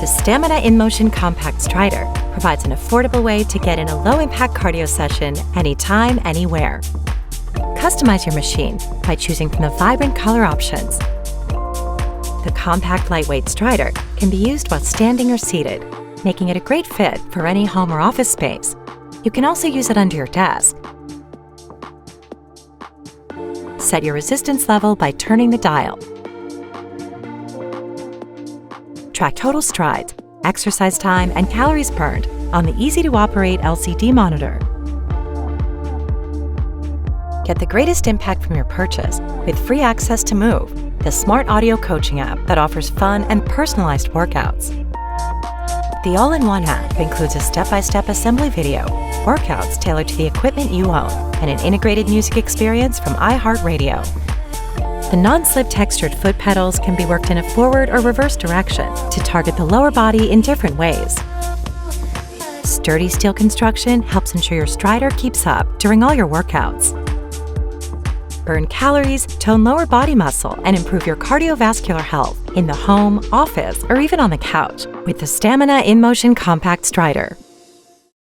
The Stamina Inmotion Compact Strider provides an affordable way to get in a low-impact cardio session anytime, anywhere. Customize your machine by choosing from the vibrant color options. The compact, lightweight Strider can be used while standing or seated, making it a great fit for any home or office space. You can also use it under your desk. Set your resistance level by turning the dial. Track total strides, exercise time, and calories burned on the easy-to-operate LCD monitor. Get the greatest impact from your purchase with free access to Move, the smart audio coaching app that offers fun and personalized workouts. The all-in-one app includes a step-by-step assembly video, workouts tailored to the equipment you own, and an integrated music experience from iHeartRadio. The non-slip textured foot pedals can be worked in a forward or reverse direction to target the lower body in different ways. Sturdy steel construction helps ensure your Strider keeps up during all your workouts. Burn calories, tone lower body muscle, and improve your cardiovascular health in the home, office, or even on the couch with the Stamina Inmotion Compact Strider.